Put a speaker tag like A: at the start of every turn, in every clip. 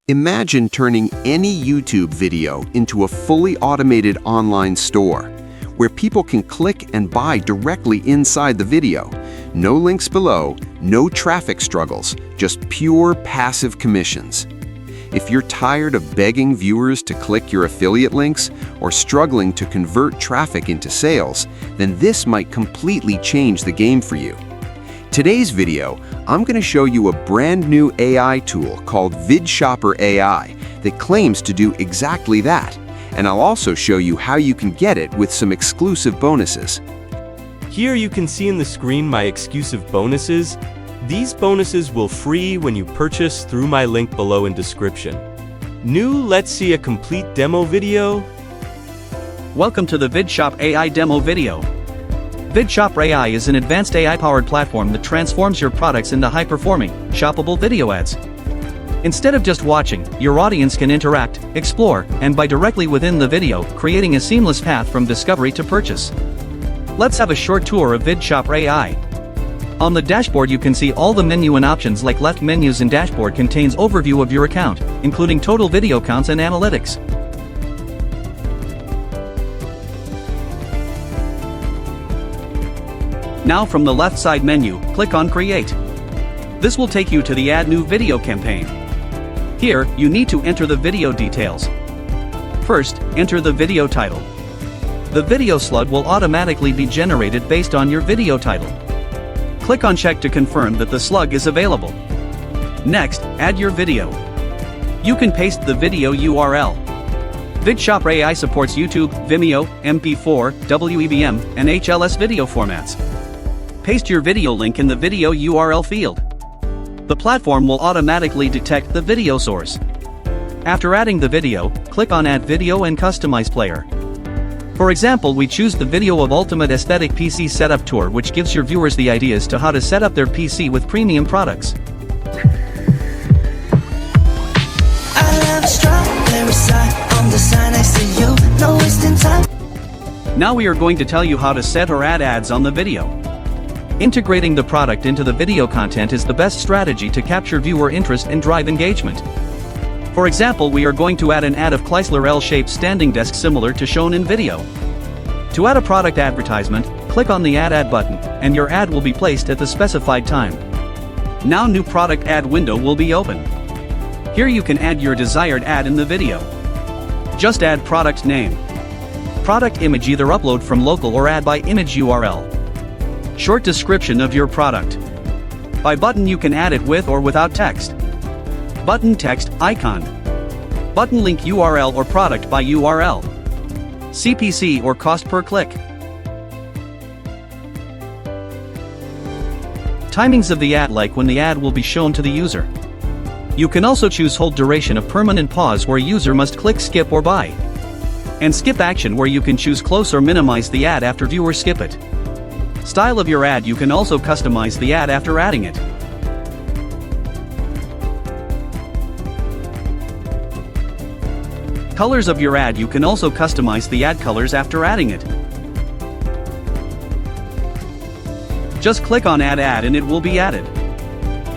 A: Imagine turning any YouTube video into a fully automated online store, where people can click and buy directly inside the video. No links below, no traffic struggles, just pure passive commissions. If you're tired of begging viewers to click your affiliate links or struggling to convert traffic into sales, then this might completely change the game for you. Today's video, I'm going to show you a brand new AI tool called VidShopr AI that claims to do exactly that. And I'll also show you how you can get it with some exclusive bonuses.
B: Here you can see in the screen my exclusive bonuses. These bonuses will free when you purchase through my link below in description. Let's see a complete demo video.
C: Welcome to the VidShopr AI demo video. VidShopr AI is an advanced AI-powered platform that transforms your products into high-performing, shoppable video ads. Instead of just watching, your audience can interact, explore, and buy directly within the video, creating a seamless path from discovery to purchase. Let's have a short tour of VidShopr AI. On the dashboard you can see all the menu and options. Like left menus and dashboard contains overview of your account, including total video counts and analytics. Now from the left side menu, click on Create. This will take you to the Add New Video campaign. Here, you need to enter the video details. First, enter the video title. The video slug will automatically be generated based on your video title. Click on Check to confirm that the slug is available. Next, add your video. You can paste the video URL. VidShopr AI supports YouTube, Vimeo, MP4, WEBM, and HLS video formats. Paste your video link in the video URL field. The platform will automatically detect the video source. After adding the video, click on Add Video and Customize Player. For example, we choose the video of Ultimate Aesthetic PC Setup Tour, which gives your viewers the ideas to how to set up their PC with premium products. Now we are going to tell you how to set or add ads on the video. Integrating the product into the video content is the best strategy to capture viewer interest and drive engagement. For example, we are going to add an ad of Chrysler L-shaped standing desk similar to shown in video. To add a product advertisement, click on the Add button, and your ad will be placed at the specified time. Now new product ad window will be open. Here you can add your desired ad in the video. Just add product name. Product image, either upload from local or add by image URL. Short description of your product. By button you can add it with or without text. Button text, icon. Button link URL or product by URL. CPC or cost per click. Timings of the ad, like when the ad will be shown to the user. You can also choose hold duration of permanent pause, where user must click skip or buy. And skip action, where you can choose close or minimize the ad after viewers skip it. Style of your ad, you can also customize the ad after adding it. Colors of your ad, you can also customize the ad colors after adding it. Just click on Add Ad and it will be added.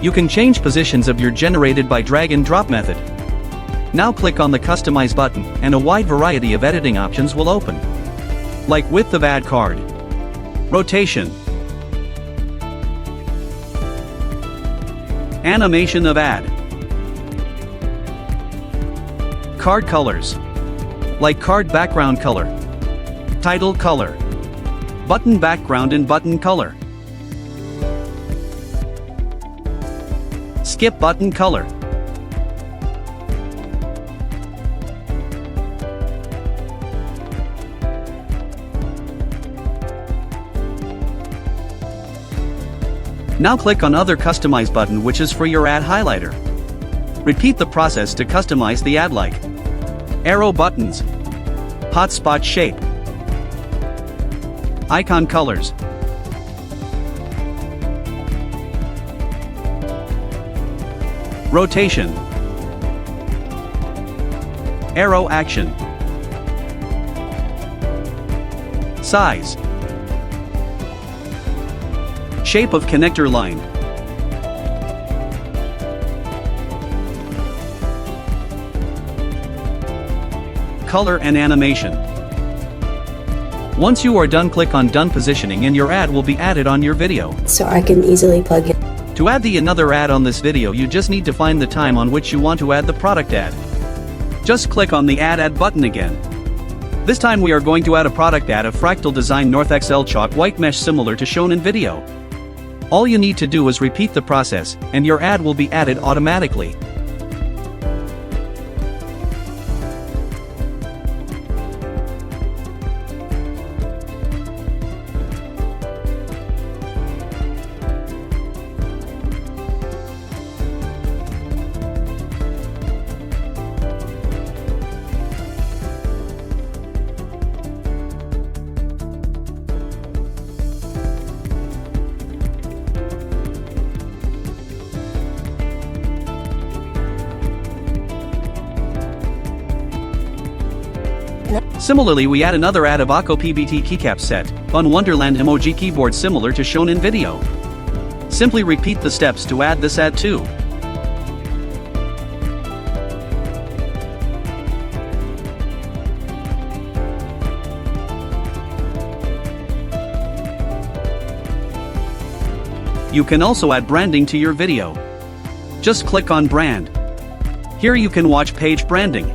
C: You can change positions of your generated by drag and drop method. Now click on the Customize button and a wide variety of editing options will open. Like width of ad card, rotation, animation of ad, card colors, like card background color, title color, button background and button color, skip button color. Now click on Other Customize button, which is for your ad highlighter. Repeat the process to customize the ad, like arrow buttons, hotspot shape, icon colors, rotation, arrow action, size, shape of connector line, color and animation. Once you are done, click on Done Positioning and your ad will be added on your video.
D: So I can easily plug it.
C: To add another ad on this video, you just need to find the time on which you want to add the product ad. Just click on the Add button again. This time we are going to add a product ad of fractal design North XL chalk white mesh similar to shown in video. All you need to do is repeat the process, and your ad will be added automatically. Similarly, we add another ad of Akko PBT keycap set, Fun Wonderland emoji keyboard similar to shown in video. Simply repeat the steps to add this ad too. You can also add branding to your video. Just click on Brand. Here you can watch page branding.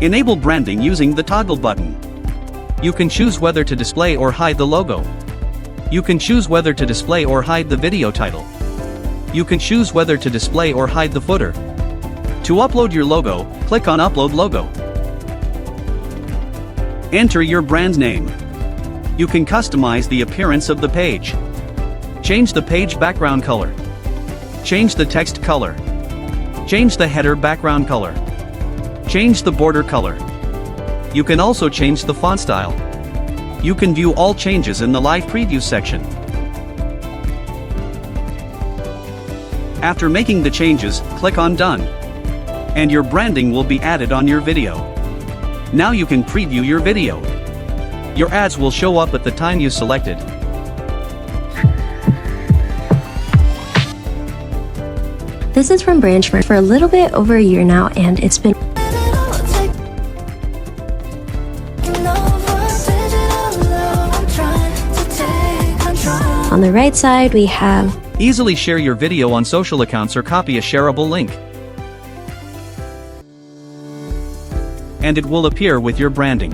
C: Enable branding using the toggle button. You can choose whether to display or hide the logo. You can choose whether to display or hide the video title. You can choose whether to display or hide the footer. To upload your logo, click on Upload Logo. Enter your brand name. You can customize the appearance of the page. Change the page background color. Change the text color. Change the header background color. Change the border color. You can also change the font style. You can view all changes in the live preview section. After making the changes, click on Done. And your branding will be added on your video. Now you can preview your video. Your ads will show up at the time you selected.
D: This is from Branch for a little bit over a year now, and it's been on the right side we have
C: easily share your video on social accounts or copy a shareable link. And it will appear with your branding.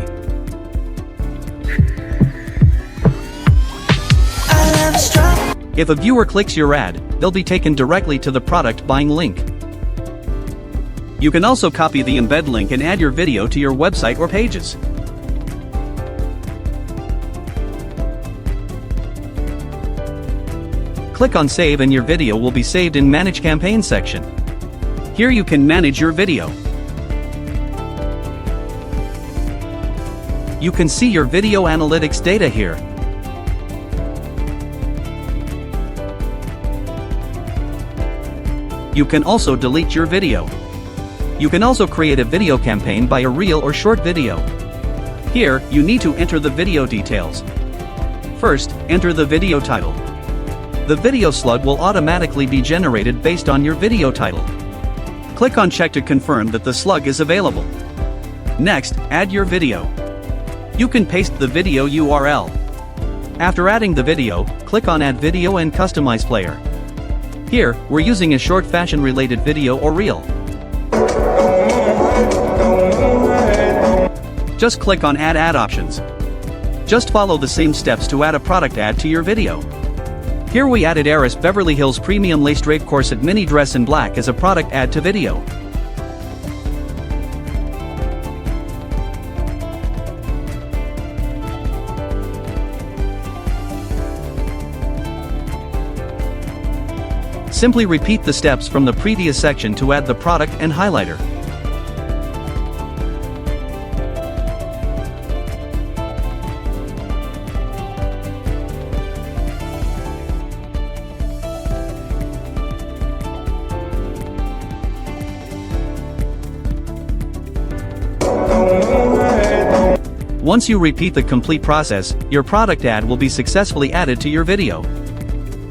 C: If a viewer clicks your ad, they'll be taken directly to the product buying link. You can also copy the embed link and add your video to your website or pages. Click on Save and your video will be saved in Manage Campaign section. Here you can manage your video. You can see your video analytics data here. You can also delete your video. You can also create a video campaign by a reel or short video. Here, you need to enter the video details. First, enter the video title. The video slug will automatically be generated based on your video title. Click on Check to confirm that the slug is available. Next, add your video. You can paste the video URL. After adding the video, click on Add Video and Customize Player. Here, we're using a short fashion-related video or reel. Just click on Add Ad Options. Just follow the same steps to add a product ad to your video. Here we added Heiress Beverly Hills Premium Lace Drape Corset Mini Dress in Black as a product ad to video. Simply repeat the steps from the previous section to add the product and highlighter. Once you repeat the complete process, your product ad will be successfully added to your video.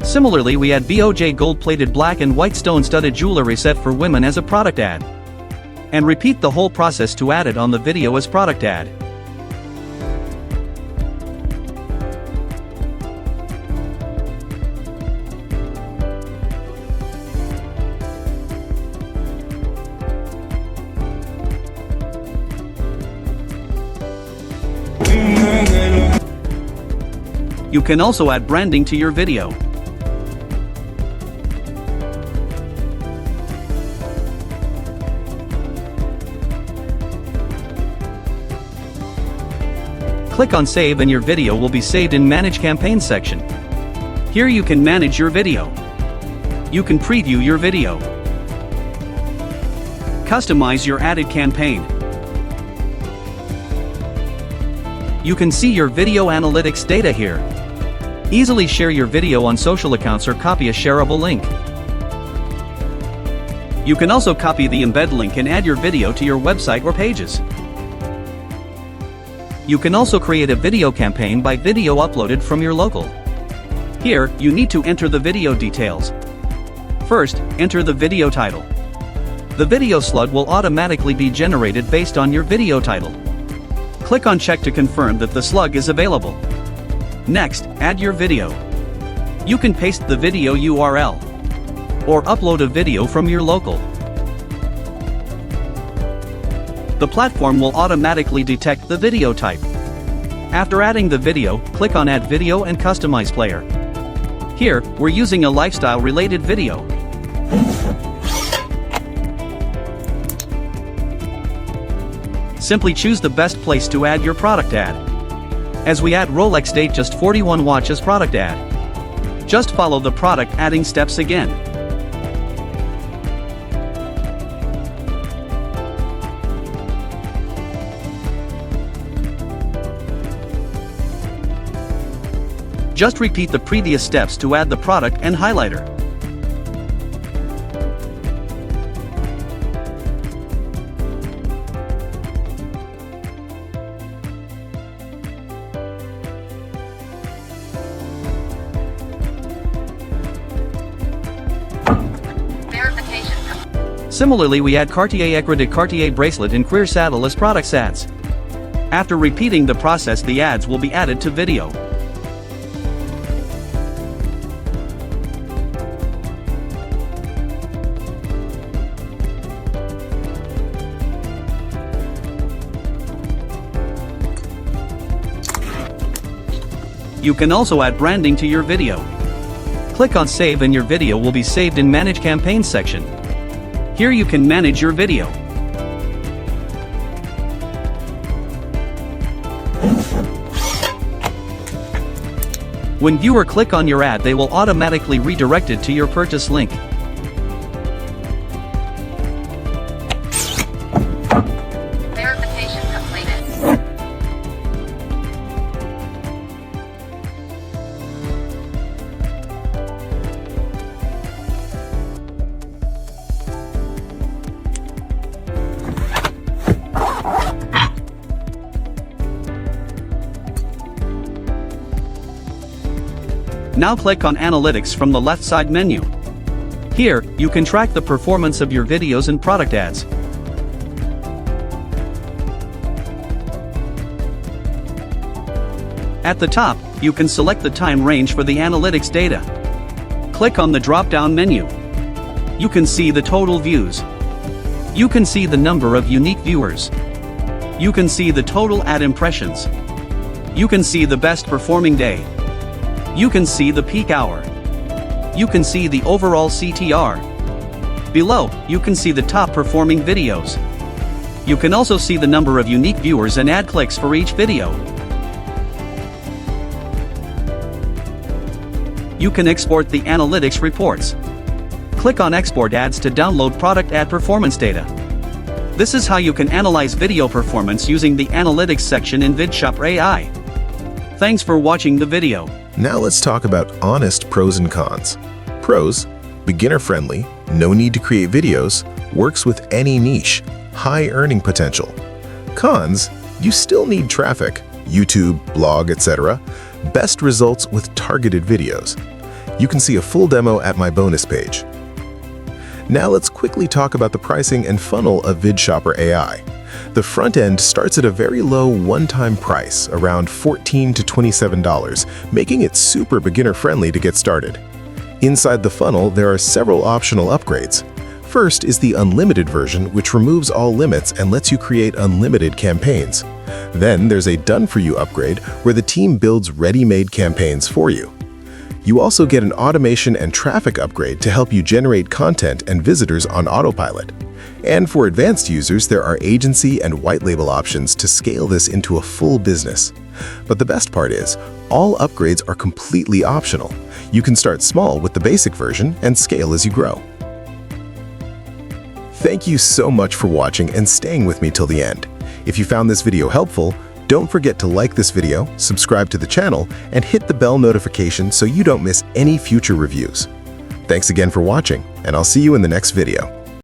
C: Similarly, we add BOJ gold-plated black and white stone-studded jewelry set for women as a product ad. and repeat the whole process to add it on the video as product ad. You can also add branding to your video. Click on Save and your video will be saved in Manage Campaign section. Here you can manage your video. You can preview your video. Customize your added campaign. You can see your video analytics data here. Easily share your video on social accounts or copy a shareable link. You can also copy the embed link and add your video to your website or pages. You can also create a video campaign by video uploaded from your local. Here, you need to enter the video details. First, enter the video title. The video slug will automatically be generated based on your video title. Click on Check to confirm that the slug is available. Next, add your video. You can paste the video URL or upload a video from your local. The platform will automatically detect the video type. After adding the video, click on Add Video and Customize Player. Here, we're using a lifestyle-related video. Simply choose the best place to add your product ad. As we add Rolex date just 41 watch as product ad. Just follow the product adding steps again. Just repeat the previous steps to add the product and highlighter. Similarly, we add Cartier Ecru de Cartier bracelet and Cuir saddle as product ads. After repeating the process, the ads will be added to video. You can also add branding to your video. Click on Save and your video will be saved in Manage Campaign section. Here you can manage your video. When viewer click on your ad, they will automatically redirect it to your purchase link.
E: Verification completed.
C: Now click on Analytics from the left side menu. Here, you can track the performance of your videos and product ads. At the top, you can select the time range for the analytics data. Click on the drop-down menu. You can see the total views. You can see the number of unique viewers. You can see the total ad impressions. You can see the best performing day. You can see the peak hour. You can see the overall CTR. Below, you can see the top performing videos. You can also see the number of unique viewers and ad clicks for each video. You can export the analytics reports. Click on Export Ads to download product ad performance data. This is how you can analyze video performance using the Analytics section in VidShopr AI. Thanks for watching the video.
F: Now let's talk about honest pros and cons. Pros: beginner-friendly, no need to create videos, works with any niche, high earning potential. Cons: you still need traffic, YouTube, blog, etc. Best results with targeted videos. You can see a full demo at my bonus page. Now let's quickly talk about the pricing and funnel of VidShopr AI. The front end starts at a very low one-time price, around $14 to $27, making it super beginner-friendly to get started. Inside the funnel, there are several optional upgrades. First is the unlimited version, which removes all limits and lets you create unlimited campaigns. Then there's a done-for-you upgrade, where the team builds ready-made campaigns for you. You also get an automation and traffic upgrade to help you generate content and visitors on autopilot. And for advanced users, there are agency and white label options to scale this into a full business. But the best part is, all upgrades are completely optional. You can start small with the basic version and scale as you grow. Thank you so much for watching and staying with me till the end. If you found this video helpful, don't forget to like this video, subscribe to the channel, and hit the bell notification so you don't miss any future reviews. Thanks again for watching, and I'll see you in the next video.